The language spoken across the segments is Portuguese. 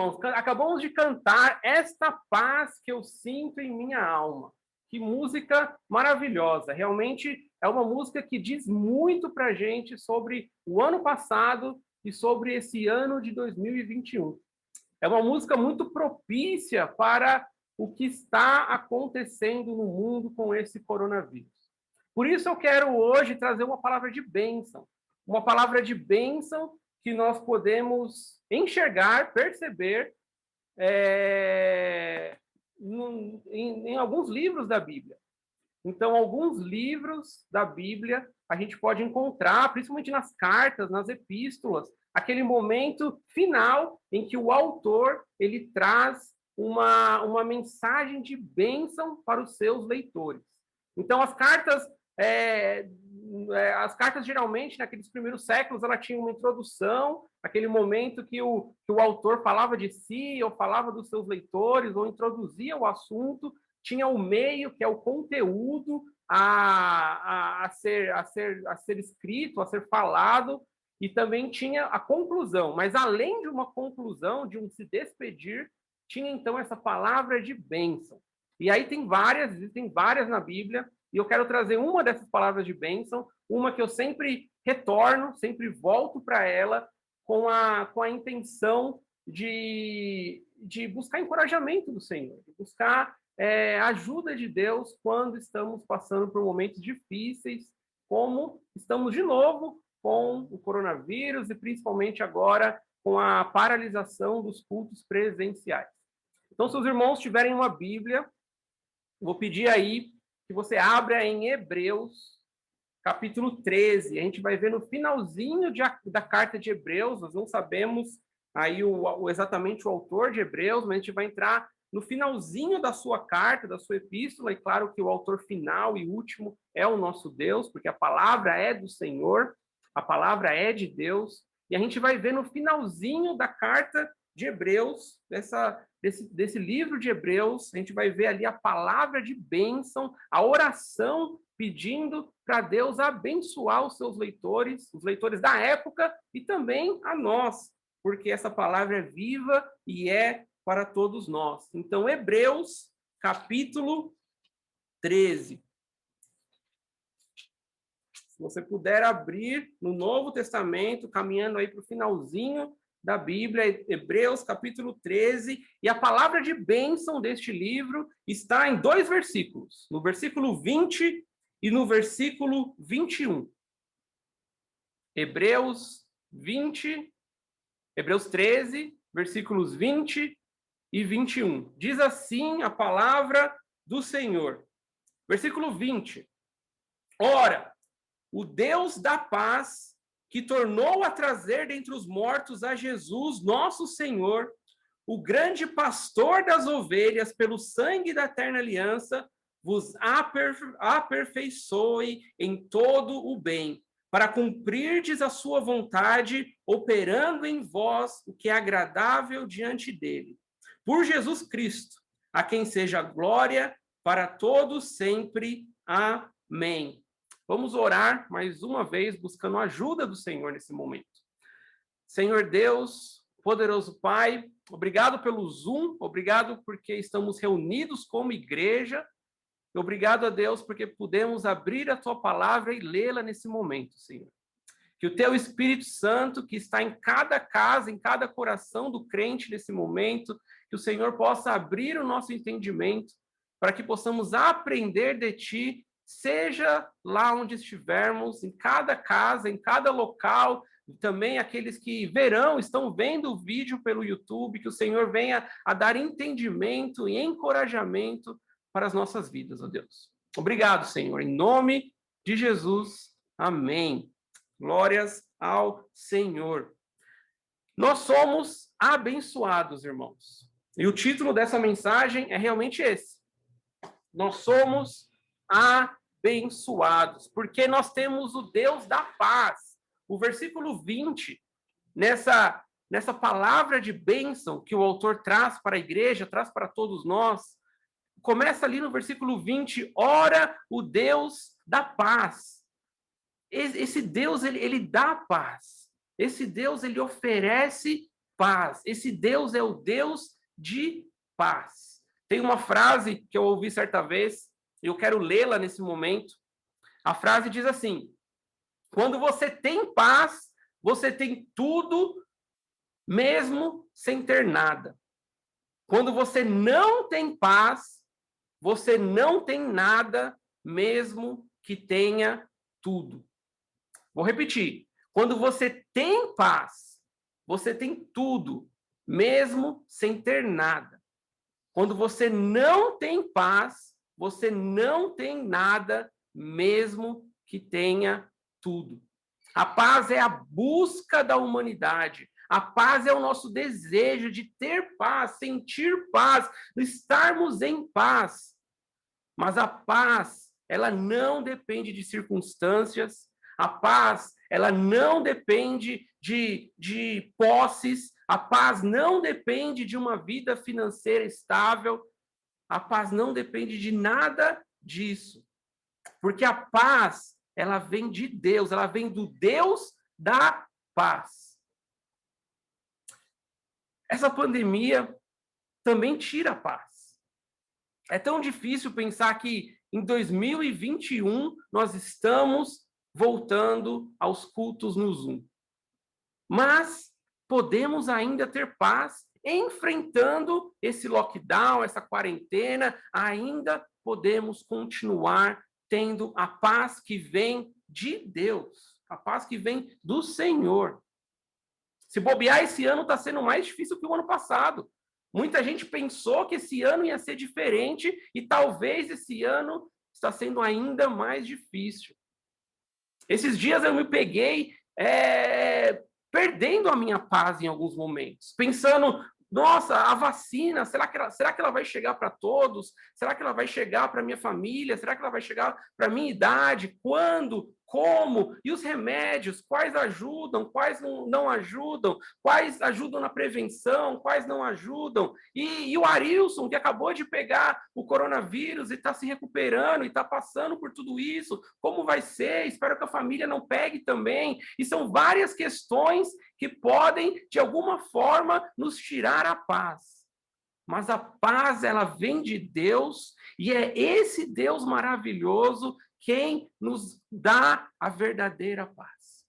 irmãos, acabamos de cantar Esta Paz que eu sinto em minha alma. Que música maravilhosa. Realmente é uma música que diz muito para a gente sobre o ano passado e sobre esse ano de 2021. É uma música muito propícia para o que está acontecendo no mundo com esse coronavírus. Por isso eu quero hoje trazer uma palavra de bênção. Uma palavra de bênção que nós podemos enxergar, perceber em alguns livros da Bíblia. Então, alguns livros da Bíblia a gente pode encontrar, principalmente nas cartas, nas epístolas, aquele momento final em que o autor ele traz uma mensagem de bênção para os seus leitores. Então, as cartas geralmente, naqueles primeiros séculos, ela tinha uma introdução, aquele momento que o autor falava de si, ou falava dos seus leitores, ou introduzia o assunto, tinha o meio, que é o conteúdo a ser escrito, a ser falado, e também tinha a conclusão. Mas além de uma conclusão, de um se despedir, tinha então essa palavra de bênção. E aí existem várias na Bíblia, e eu quero trazer uma dessas palavras de bênção, uma que eu sempre retorno, sempre volto para ela, com a intenção de buscar encorajamento do Senhor, de buscar ajuda de Deus quando estamos passando por momentos difíceis, como estamos de novo com o coronavírus e principalmente agora com a paralisação dos cultos presenciais. Então, se os irmãos tiverem uma Bíblia, vou pedir aí que você abra em Hebreus, capítulo 13. A gente vai ver no finalzinho da carta de Hebreus, nós não sabemos aí exatamente o autor de Hebreus, mas a gente vai entrar no finalzinho da sua carta, da sua epístola, e claro que o autor final e último é o nosso Deus, porque a palavra é do Senhor, a palavra é de Deus, e a gente vai ver no finalzinho da carta de Hebreus, desse livro de Hebreus, a gente vai ver ali a palavra de bênção, a oração pedindo para Deus abençoar os seus leitores, os leitores da época e também a nós, porque essa palavra é viva e é para todos nós. Então, Hebreus, capítulo 13. Se você puder abrir no Novo Testamento, caminhando aí para o finalzinho da Bíblia, Hebreus, capítulo 13, e a palavra de bênção deste livro está em 2 versículos, no versículo 20 e no versículo 21. Hebreus 13, versículos 20 e 21. Diz assim a palavra do Senhor. Versículo 20. Ora, o Deus da paz, que tornou a trazer dentre os mortos a Jesus, nosso Senhor, o grande pastor das ovelhas, pelo sangue da eterna aliança, vos aperfeiçoe em todo o bem, para cumprirdes a sua vontade, operando em vós o que é agradável diante dele. Por Jesus Cristo, a quem seja glória para todos sempre. Amém. Vamos orar mais uma vez, buscando a ajuda do Senhor nesse momento. Senhor Deus, poderoso Pai, obrigado pelo Zoom, obrigado porque estamos reunidos como igreja, obrigado a Deus porque pudemos abrir a Tua palavra e lê-la nesse momento, Senhor. Que o Teu Espírito Santo, que está em cada casa, em cada coração do crente nesse momento, que o Senhor possa abrir o nosso entendimento, para que possamos aprender de Ti, seja lá onde estivermos, em cada casa, em cada local, também aqueles que estão vendo o vídeo pelo YouTube, que o Senhor venha a dar entendimento e encorajamento para as nossas vidas, ó Deus. Obrigado, Senhor, em nome de Jesus. Amém. Glórias ao Senhor. Nós somos abençoados, irmãos. E o título dessa mensagem é realmente esse. Nós somos abençoados, porque nós temos o Deus da paz. O versículo 20, nessa palavra de bênção que o autor traz para a igreja, traz para todos nós, começa ali no versículo 20, ora o Deus da paz. Esse Deus, ele dá paz. Esse Deus, ele oferece paz. Esse Deus é o Deus de paz. Tem uma frase que eu ouvi certa vez, e eu quero lê-la nesse momento. A frase diz assim: quando você tem paz, você tem tudo, mesmo sem ter nada. Quando você não tem paz, você não tem nada, mesmo que tenha tudo. Vou repetir. Quando você tem paz, você tem tudo, mesmo sem ter nada. Quando você não tem paz, você não tem nada, mesmo que tenha tudo. A paz é a busca da humanidade. A paz é o nosso desejo de ter paz, sentir paz, estarmos em paz. Mas a paz, ela não depende de circunstâncias. A paz, ela não depende de posses. A paz não depende de uma vida financeira estável. A paz não depende de nada disso. Porque a paz, ela vem de Deus, ela vem do Deus da paz. Essa pandemia também tira a paz. É tão difícil pensar que em 2021 nós estamos voltando aos cultos no Zoom. Mas podemos ainda ter paz enfrentando esse lockdown, essa quarentena, ainda podemos continuar tendo a paz que vem de Deus, a paz que vem do Senhor. Se bobear, esse ano está sendo mais difícil que o ano passado. Muita gente pensou que esse ano ia ser diferente e talvez esse ano está sendo ainda mais difícil. Esses dias eu me peguei perdendo a minha paz em alguns momentos, pensando, nossa, a vacina, será que ela vai chegar para todos? Será que ela vai chegar para minha família? Será que ela vai chegar para minha idade? Quando? Como? E os remédios? Quais ajudam? Quais não ajudam? Quais ajudam na prevenção? Quais não ajudam? E o Arilson, que acabou de pegar o coronavírus e está se recuperando e está passando por tudo isso, como vai ser? Espero que a família não pegue também. E são várias questões que podem, de alguma forma, nos tirar a paz. Mas a paz, ela vem de Deus, e é esse Deus maravilhoso quem nos dá a verdadeira paz.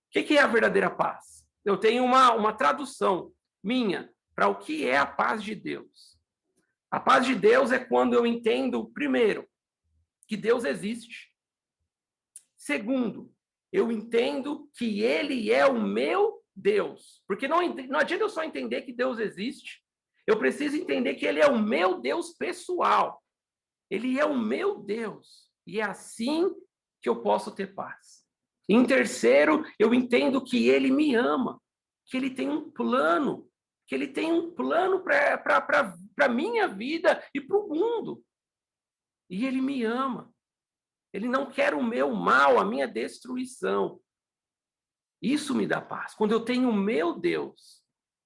O que é a verdadeira paz? Eu tenho uma tradução minha para o que é a paz de Deus. A paz de Deus é quando eu entendo, primeiro, que Deus existe. Segundo, eu entendo que Ele é o meu Deus. Porque não adianta eu só entender que Deus existe. Eu preciso entender que Ele é o meu Deus pessoal. Ele é o meu Deus. E é assim que eu posso ter paz. Em terceiro, eu entendo que Ele me ama. Que Ele tem um plano. Que Ele tem um plano para a minha vida e para o mundo. E Ele me ama. Ele não quer o meu mal, a minha destruição. Isso me dá paz. Quando eu tenho o meu Deus,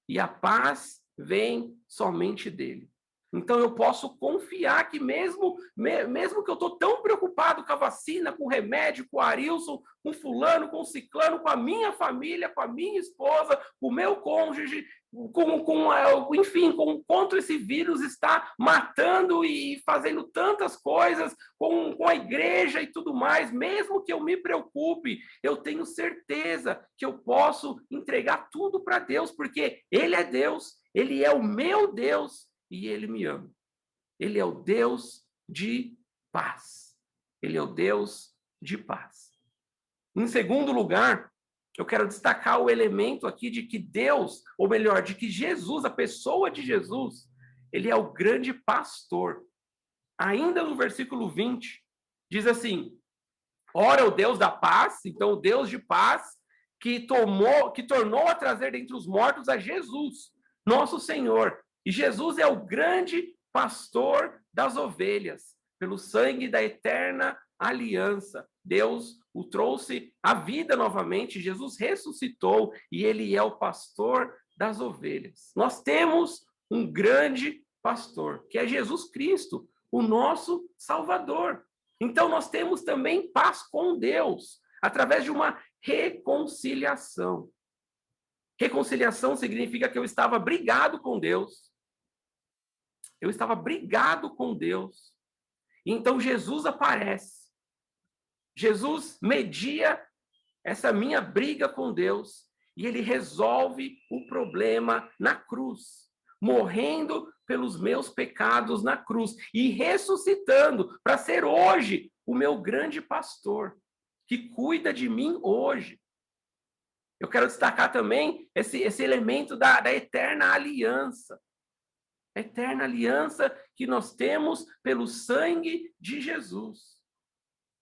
e a paz vem somente dele. Então eu posso confiar que mesmo que eu estou tão preocupado com a vacina, com o remédio, com o Arilson, com fulano, com o ciclano, com a minha família, com a minha esposa, com o meu cônjuge, enfim, contra esse vírus está matando e fazendo tantas coisas com a igreja e tudo mais, mesmo que eu me preocupe, eu tenho certeza que eu posso entregar tudo para Deus, porque Ele é Deus, Ele é o meu Deus, e Ele me ama. Ele é o Deus de paz. Ele é o Deus de paz. Em segundo lugar, eu quero destacar o elemento aqui de que Deus, ou melhor, de que Jesus, a pessoa de Jesus, ele é o grande pastor. Ainda no versículo 20, diz assim: ora o Deus da paz, então o Deus de paz, que tornou a trazer dentre os mortos a Jesus, nosso Senhor. E Jesus é o grande pastor das ovelhas, pelo sangue da eterna aliança. Deus o trouxe à vida novamente, Jesus ressuscitou e ele é o pastor das ovelhas. Nós temos um grande pastor, que é Jesus Cristo, o nosso Salvador. Então nós temos também paz com Deus, através de uma reconciliação. Reconciliação significa que eu estava brigado com Deus. Eu estava brigado com Deus. E então Jesus aparece. Jesus media essa minha briga com Deus e ele resolve o problema na cruz, morrendo pelos meus pecados na cruz e ressuscitando para ser hoje o meu grande pastor, que cuida de mim hoje. Eu quero destacar também esse elemento da eterna aliança. A eterna aliança que nós temos pelo sangue de Jesus.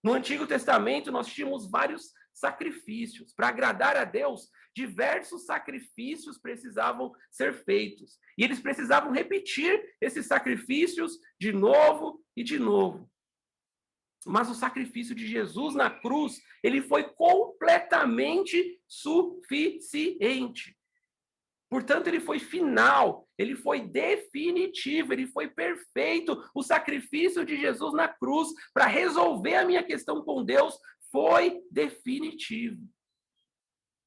No Antigo Testamento, nós tínhamos vários sacrifícios. Para agradar a Deus, diversos sacrifícios precisavam ser feitos. E eles precisavam repetir esses sacrifícios de novo e de novo. Mas o sacrifício de Jesus na cruz, ele foi completamente suficiente. Portanto, ele foi final, ele foi definitivo, ele foi perfeito. O sacrifício de Jesus na cruz para resolver a minha questão com Deus foi definitivo.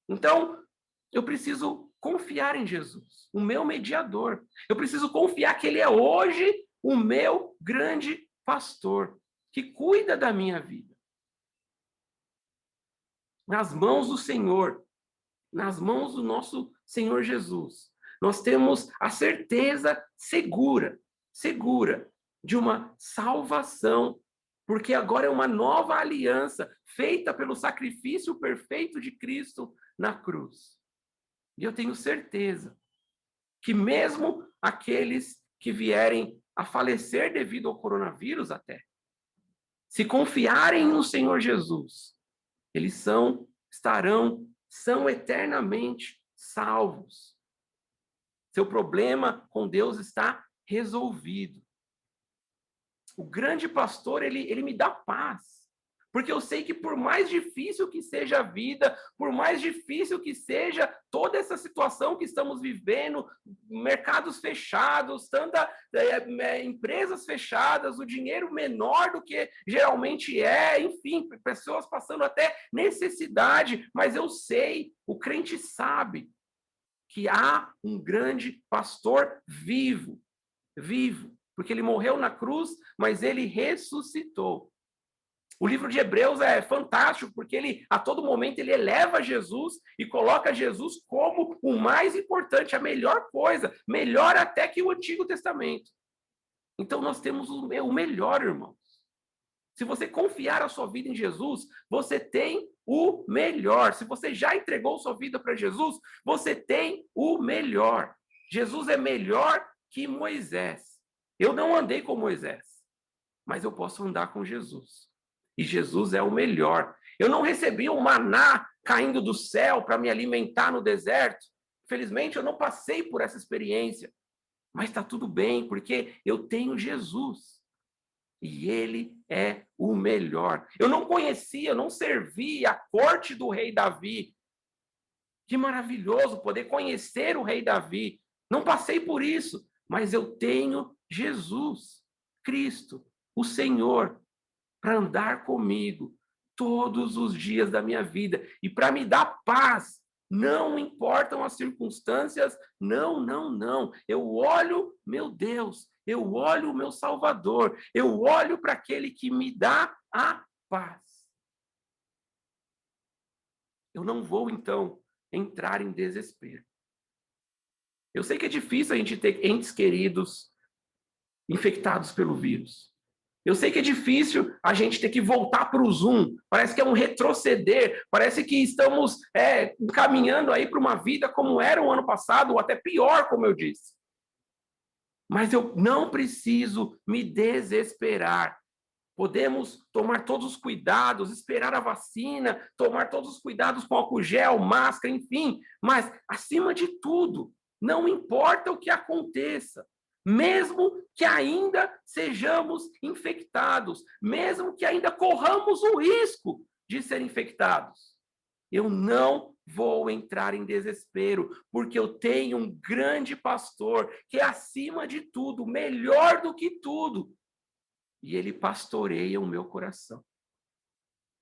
Então, eu preciso confiar em Jesus, o meu mediador. Eu preciso confiar que ele é hoje o meu grande pastor, que cuida da minha vida. Nas mãos do Senhor, nas mãos do nosso Senhor Jesus, nós temos a certeza segura de uma salvação, porque agora é uma nova aliança feita pelo sacrifício perfeito de Cristo na cruz. E eu tenho certeza que mesmo aqueles que vierem a falecer devido ao coronavírus até, se confiarem no Senhor Jesus, eles são eternamente salvos. Seu problema com Deus está resolvido. O grande pastor, ele me dá paz. Porque eu sei que por mais difícil que seja a vida, por mais difícil que seja toda essa situação que estamos vivendo, mercados fechados, empresas fechadas, o dinheiro menor do que geralmente enfim, pessoas passando até necessidade, mas eu sei, o crente sabe que há um grande pastor vivo, porque ele morreu na cruz, mas ele ressuscitou. O livro de Hebreus é fantástico, porque ele, a todo momento, ele eleva Jesus e coloca Jesus como o mais importante, a melhor coisa, melhor até que o Antigo Testamento. Então, nós temos o melhor, irmãos. Se você confiar a sua vida em Jesus, você tem o melhor. Se você já entregou sua vida para Jesus, você tem o melhor. Jesus é melhor que Moisés. Eu não andei com Moisés, mas eu posso andar com Jesus. E Jesus é o melhor. Eu não recebi um maná caindo do céu para me alimentar no deserto. Felizmente, eu não passei por essa experiência. Mas está tudo bem, porque eu tenho Jesus. E ele é o melhor. Eu não conhecia, não servia a corte do rei Davi. Que maravilhoso poder conhecer o rei Davi. Não passei por isso, mas eu tenho Jesus, Cristo, o Senhor, para andar comigo todos os dias da minha vida e para me dar paz. Não importam as circunstâncias, não. Eu olho, meu Deus, eu olho o meu Salvador, eu olho para aquele que me dá a paz. Eu não vou, então, entrar em desespero. Eu sei que é difícil a gente ter entes queridos infectados pelo vírus. Eu sei que é difícil a gente ter que voltar para o Zoom. Parece que é um retroceder. Parece que estamos caminhando aí para uma vida como era o ano passado, ou até pior, como eu disse. Mas eu não preciso me desesperar. Podemos tomar todos os cuidados, esperar a vacina, tomar todos os cuidados com álcool gel, máscara, enfim. Mas, acima de tudo, não importa o que aconteça. Mesmo que ainda sejamos infectados, mesmo que ainda corramos o risco de ser infectados, eu não vou entrar em desespero, porque eu tenho um grande pastor que é, acima de tudo, melhor do que tudo, e ele pastoreia o meu coração.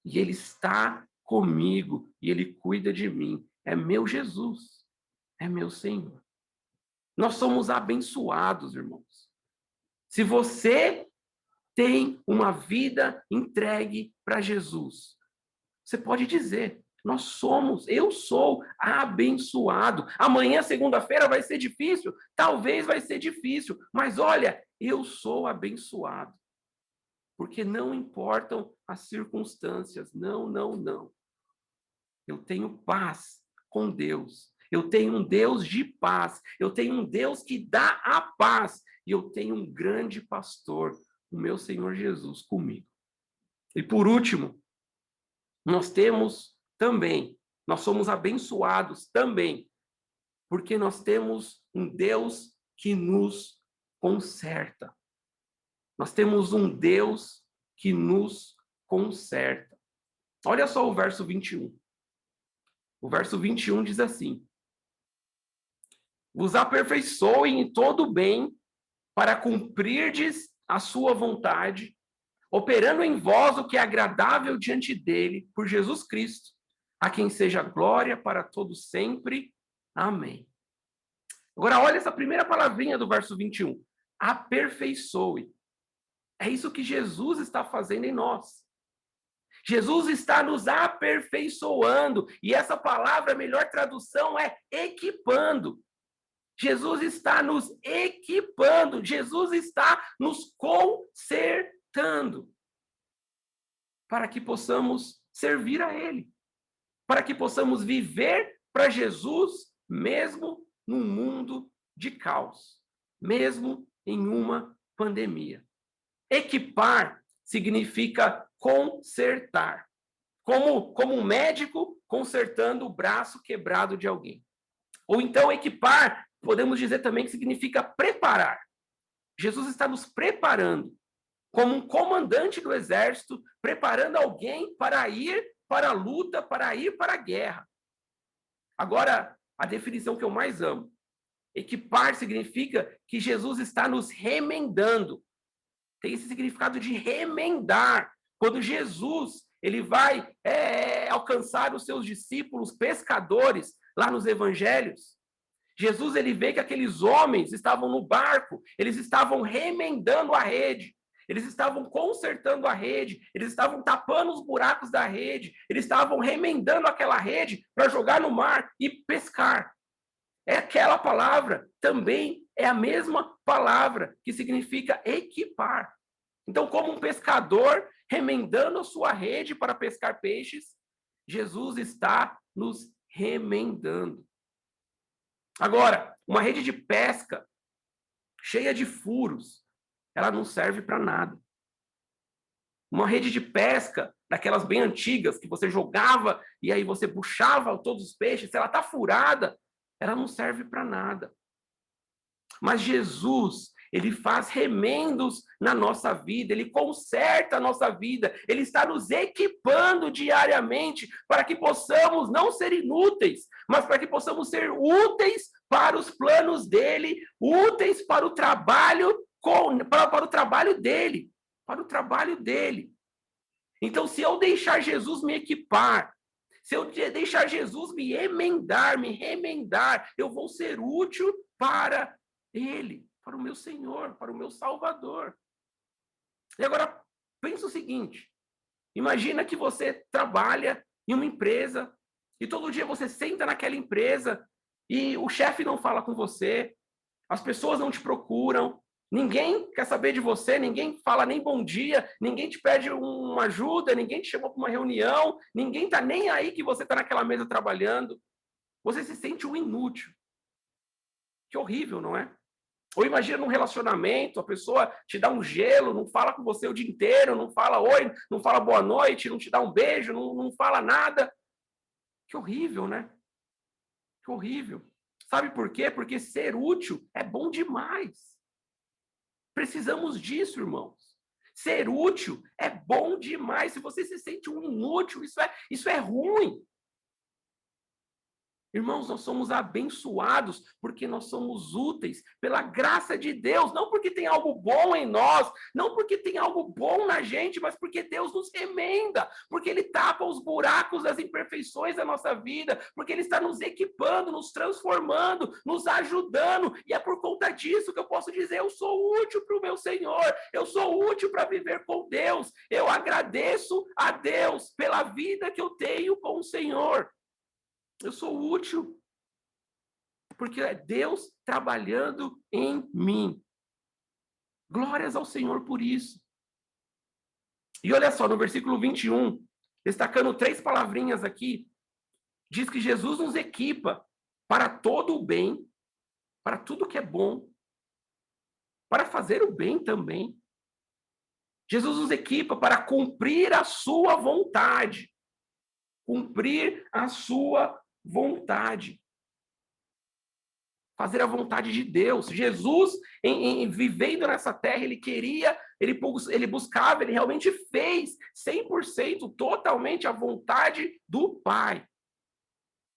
E ele está comigo, e ele cuida de mim. É meu Jesus. é meu Senhor. Nós somos abençoados, irmãos. Se você tem uma vida entregue para Jesus, você pode dizer, eu sou abençoado. Amanhã, segunda-feira, vai ser difícil? Talvez vai ser difícil, mas olha, eu sou abençoado. Porque não importam as circunstâncias, não, não, não. Eu tenho paz com Deus. Eu tenho um Deus de paz. Eu tenho um Deus que dá a paz. E eu tenho um grande pastor, o meu Senhor Jesus, comigo. E por último, nós somos abençoados também, porque nós temos um Deus que nos conserta. Nós temos um Deus que nos conserta. Olha só o verso 21. O verso 21 diz assim: vos aperfeiçoem em todo o bem para cumprirdes a sua vontade, operando em vós o que é agradável diante dele, por Jesus Cristo, a quem seja glória para todos sempre. Amém. Agora, olha essa primeira palavrinha do verso 21. Aperfeiçoe. É isso que Jesus está fazendo em nós. Jesus está nos aperfeiçoando. E essa palavra, a melhor tradução é equipando. Jesus está nos equipando. Jesus está nos consertando. Para que possamos servir a Ele. Para que possamos viver para Jesus, mesmo num mundo de caos. Mesmo em uma pandemia. Equipar significa consertar. Como um médico consertando o braço quebrado de alguém. Ou então equipar, podemos dizer também que significa preparar. Jesus está nos preparando, como um comandante do exército, preparando alguém para ir para a luta, para ir para a guerra. Agora, a definição que eu mais amo. Equipar significa que Jesus está nos remendando. Tem esse significado de remendar. Quando Jesus ele vai alcançar os seus discípulos pescadores lá nos evangelhos, Jesus ele vê que aqueles homens estavam no barco, eles estavam remendando a rede, eles estavam consertando a rede, eles estavam tapando os buracos da rede, eles estavam remendando aquela rede para jogar no mar e pescar. É aquela palavra, também é a mesma palavra que significa equipar. Então, como um pescador remendando a sua rede para pescar peixes, Jesus está nos remendando. Agora, uma rede de pesca cheia de furos, ela não serve para nada. Uma rede de pesca, daquelas bem antigas, que você jogava e aí você puxava todos os peixes, se ela está furada, ela não serve para nada. Mas Jesus, ele faz remendos na nossa vida, ele conserta a nossa vida, ele está nos equipando diariamente para que possamos não ser inúteis, mas para que possamos ser úteis para os planos dele, úteis para o trabalho para o trabalho dele, para o trabalho dele. Então, se eu deixar Jesus me equipar, se eu deixar Jesus me remendar, eu vou ser útil para ele, para o meu Senhor, para o meu Salvador. E agora, pensa o seguinte, imagina que você trabalha em uma empresa e todo dia você senta naquela empresa e o chefe não fala com você, as pessoas não te procuram, ninguém quer saber de você, ninguém fala nem bom dia, ninguém te pede uma ajuda, ninguém te chamou para uma reunião, ninguém está nem aí que você está naquela mesa trabalhando. Você se sente um inútil. Que horrível, não é? Ou imagina num relacionamento, a pessoa te dá um gelo, não fala com você o dia inteiro, não fala oi, não fala boa noite, não te dá um beijo, não fala nada. Que horrível, né? Que horrível. Sabe por quê? Porque ser útil é bom demais. Precisamos disso, irmãos. Ser útil é bom demais. Se você se sente um inútil, isso é ruim. Irmãos, nós somos abençoados porque nós somos úteis pela graça de Deus, não porque tem algo bom em nós, não porque tem algo bom na gente, mas porque Deus nos remenda, porque Ele tapa os buracos das imperfeições da nossa vida, porque Ele está nos equipando, nos transformando, nos ajudando, e é por conta disso que eu posso dizer: eu sou útil para o meu Senhor, eu sou útil para viver com Deus, eu agradeço a Deus pela vida que eu tenho com o Senhor. Eu sou útil, porque é Deus trabalhando em mim. Glórias ao Senhor por isso. E olha só, no versículo 21, destacando 3 palavrinhas aqui, diz que Jesus nos equipa para todo o bem, para tudo que é bom, para fazer o bem também. Jesus nos equipa para cumprir a sua vontade. Cumprir a sua vontade. Fazer a vontade de Deus. Jesus, vivendo nessa terra, ele buscava, ele realmente fez 100%, totalmente a vontade do Pai.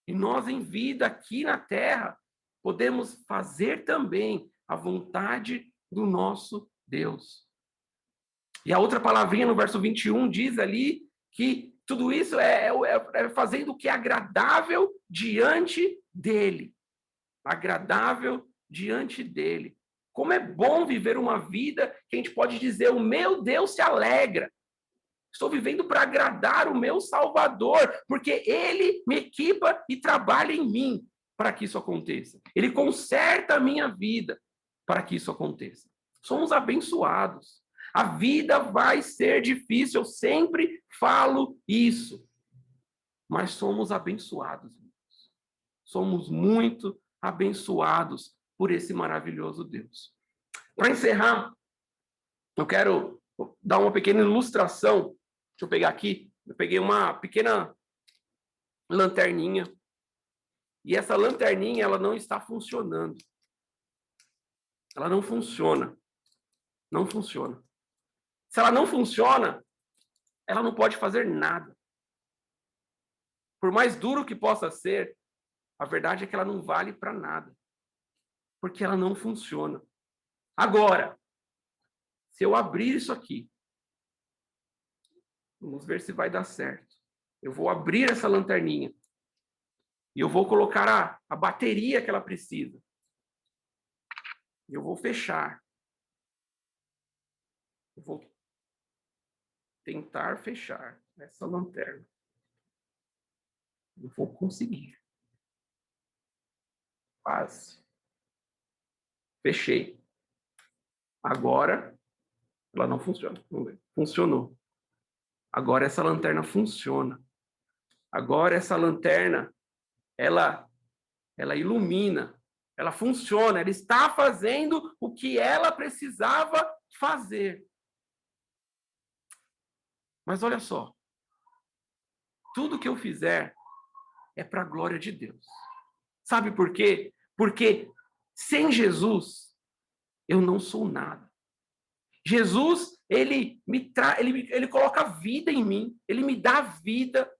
E nós, em vida aqui na terra, podemos fazer também a vontade do nosso Deus. E a outra palavrinha no verso 21 diz ali que tudo isso é fazendo o que é agradável diante dele. Agradável diante dele. Como é bom viver uma vida que a gente pode dizer: o meu Deus se alegra. Estou vivendo para agradar o meu Salvador, porque ele me equipa e trabalha em mim para que isso aconteça. Ele conserta a minha vida para que isso aconteça. Somos abençoados. A vida vai ser difícil, eu sempre falo isso. Mas somos abençoados. Somos muito abençoados por esse maravilhoso Deus. Para encerrar, eu quero dar uma pequena ilustração. Deixa eu pegar aqui. Eu peguei uma pequena lanterninha. E essa lanterninha, ela não está funcionando. Ela não funciona. Não funciona. Se ela não funciona, ela não pode fazer nada. Por mais duro que possa ser, a verdade é que ela não vale para nada. Porque ela não funciona. Agora, se eu abrir isso aqui, vamos ver se vai dar certo. Eu vou abrir essa lanterninha e eu vou colocar a bateria que ela precisa. Eu vou fechar. Eu vou tentar fechar essa lanterna. Eu vou conseguir. Quase. Fechei. Agora, ela não funciona. Funcionou. Agora essa lanterna funciona. Agora essa lanterna, ela ilumina. Ela funciona. Ela está fazendo o que ela precisava fazer. Mas olha só. Tudo que eu fizer é para a glória de Deus. Sabe por quê? Porque sem Jesus, eu não sou nada. Jesus, ele coloca vida em mim, ele me dá vida.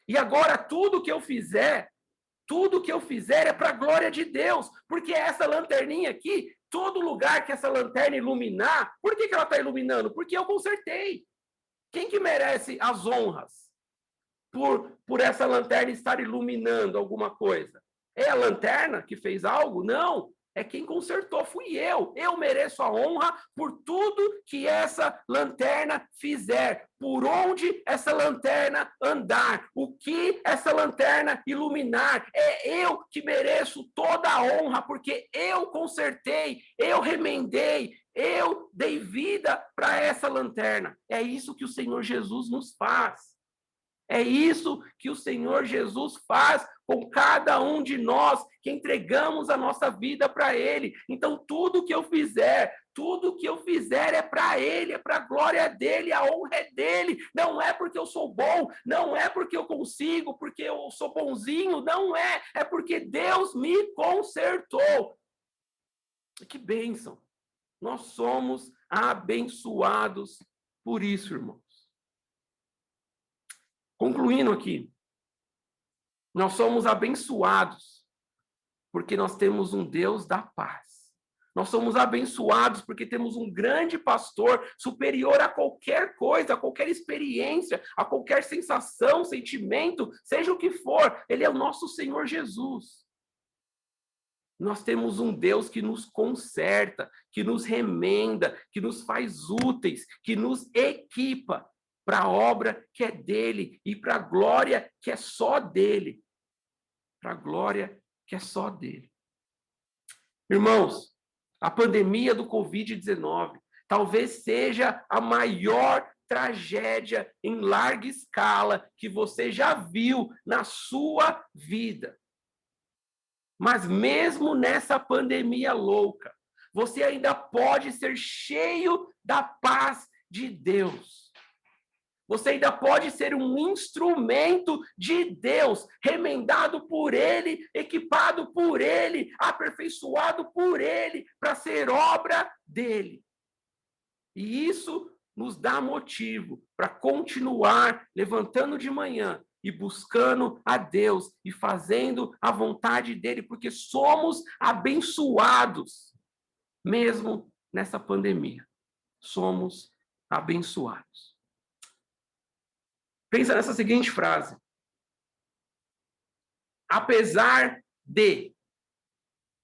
E agora tudo que eu fizer é para a glória de Deus, porque essa lanterninha aqui, todo lugar que essa lanterna iluminar, por que ela está iluminando? Porque eu consertei. Quem que merece as honras por essa lanterna estar iluminando alguma coisa? É a lanterna que fez algo? Não. É quem consertou, fui eu. Eu mereço a honra por tudo que essa lanterna fizer, por onde essa lanterna andar, o que essa lanterna iluminar. É eu que mereço toda a honra, porque eu consertei, eu remendei, eu dei vida para essa lanterna. É isso que o Senhor Jesus nos faz. É isso que o Senhor Jesus faz com cada um de nós que entregamos a nossa vida para Ele. Então, tudo que eu fizer é para Ele, é para a glória dEle, a honra é dEle. Não é porque eu sou bom, não é porque eu consigo, porque eu sou bonzinho, não é. É porque Deus me consertou. Que bênção! Nós somos abençoados por isso, irmão. Concluindo aqui, Nós somos abençoados porque nós temos um Deus da paz. Nós somos abençoados porque temos um grande pastor superior a qualquer coisa, a qualquer experiência, a qualquer sensação, sentimento, seja o que for. Ele é o nosso Senhor Jesus. Nós temos um Deus que nos conserta, que nos remenda, que nos faz úteis, que nos equipa para a obra que é dele e para a glória que é só dele. Para a glória que é só dele. Irmãos, a pandemia do Covid-19 talvez seja a maior tragédia em larga escala que você já viu na sua vida. Mas mesmo nessa pandemia louca, você ainda pode ser cheio da paz de Deus. Você ainda pode ser um instrumento de Deus, remendado por Ele, equipado por Ele, aperfeiçoado por Ele, para ser obra dele. E isso nos dá motivo para continuar levantando de manhã e buscando a Deus e fazendo a vontade dele, porque somos abençoados, mesmo nessa pandemia. Somos abençoados. Pensa nessa seguinte frase. Apesar de,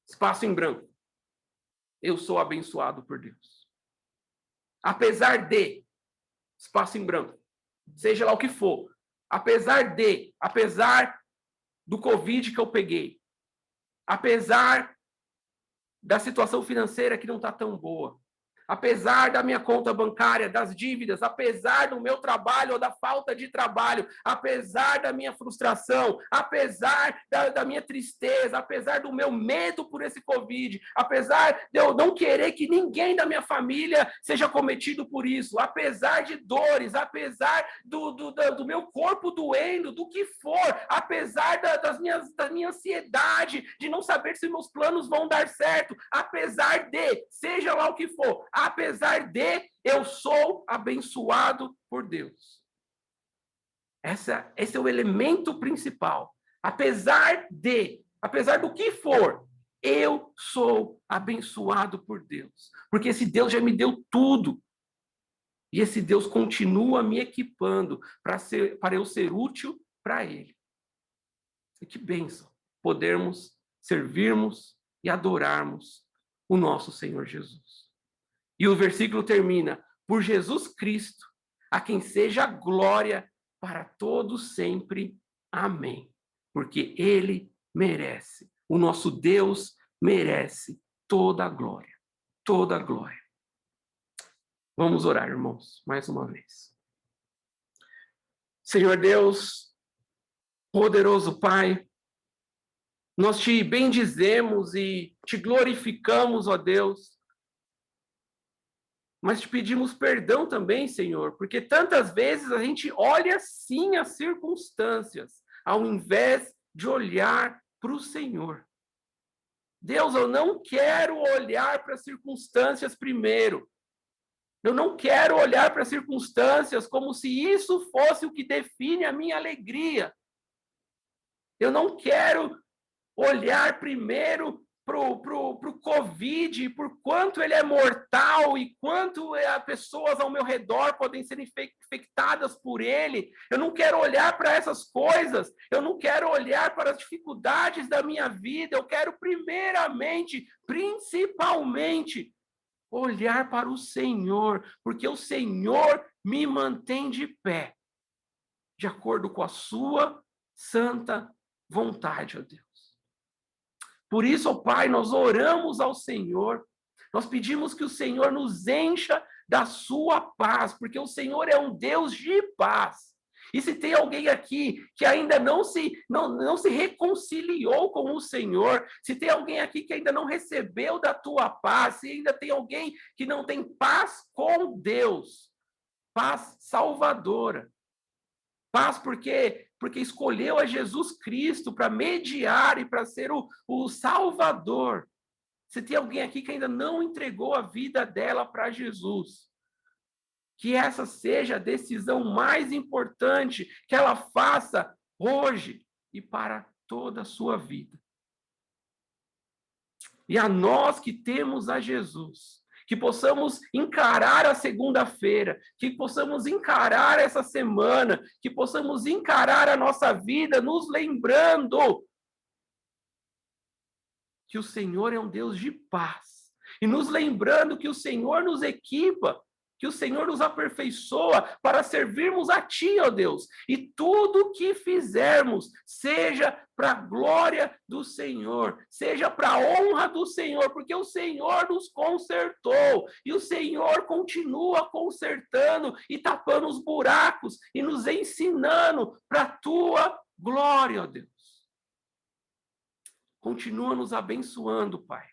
espaço em branco, eu sou abençoado por Deus. Apesar de, espaço em branco, seja lá o que for, apesar do Covid que eu peguei, apesar da situação financeira que não está tão boa, apesar da minha conta bancária, das dívidas, apesar do meu trabalho ou da falta de trabalho, apesar da minha frustração, apesar da minha tristeza, apesar do meu medo por esse Covid, apesar de eu não querer que ninguém da minha família seja cometido por isso, apesar de dores, apesar do meu corpo doendo, do que for, apesar da minha ansiedade, de não saber se meus planos vão dar certo, apesar de, seja lá o que for, apesar de, eu sou abençoado por Deus. Esse é o elemento principal. Apesar do que for, eu sou abençoado por Deus. Porque esse Deus já me deu tudo. E esse Deus continua me equipando para eu ser útil para Ele. E que bênção podermos servirmos e adorarmos o nosso Senhor Jesus. E o versículo termina, por Jesus Cristo, a quem seja glória para todos sempre. Amém. Porque Ele merece, o nosso Deus merece toda a glória, toda a glória. Vamos orar, irmãos, mais uma vez. Senhor Deus, poderoso Pai, nós te bendizemos e te glorificamos, ó Deus, mas te pedimos perdão também, Senhor, porque tantas vezes a gente olha sim as circunstâncias, ao invés de olhar para o Senhor. Deus, eu não quero olhar para as circunstâncias primeiro. Eu não quero olhar para as circunstâncias como se isso fosse o que define a minha alegria. Eu não quero olhar primeiro para o Covid, por quanto ele é mortal e quanto as pessoas ao meu redor podem ser infectadas por ele. Eu não quero olhar para essas coisas, eu não quero olhar para as dificuldades da minha vida, eu quero primeiramente, principalmente, olhar para o Senhor, porque o Senhor me mantém de pé, de acordo com a sua santa vontade, ó Deus. Por isso, ó Pai, nós oramos ao Senhor, nós pedimos que o Senhor nos encha da sua paz, porque o Senhor é um Deus de paz. E se tem alguém aqui que ainda não se reconciliou com o Senhor, se tem alguém aqui que ainda não recebeu da tua paz, se ainda tem alguém que não tem paz com Deus, paz salvadora, paz porque escolheu a Jesus Cristo para mediar e para ser o Salvador. Se tem alguém aqui que ainda não entregou a vida dela para Jesus, que essa seja a decisão mais importante que ela faça hoje, e para toda a sua vida. E a nós que temos a Jesus, que possamos encarar a segunda-feira, que possamos encarar essa semana, que possamos encarar a nossa vida, nos lembrando que o Senhor é um Deus de paz, e nos lembrando que o Senhor nos equipa, que o Senhor nos aperfeiçoa para servirmos a Ti, ó Deus, e tudo o que fizermos seja para a glória do Senhor, seja para a honra do Senhor, porque o Senhor nos consertou, e o Senhor continua consertando e tapando os buracos e nos ensinando para a Tua glória, ó Deus. Continua nos abençoando, Pai,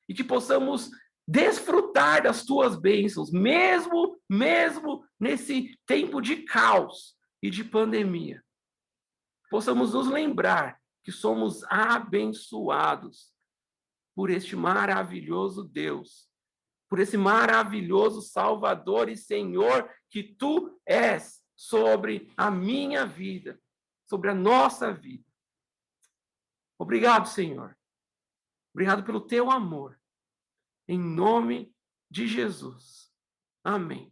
e que possamos desfrutar das tuas bênçãos, mesmo nesse tempo de caos e de pandemia. Possamos nos lembrar que somos abençoados por este maravilhoso Deus, por esse maravilhoso Salvador e Senhor que tu és sobre a minha vida, sobre a nossa vida. Obrigado, Senhor. Obrigado pelo teu amor. Em nome de Jesus. Amém.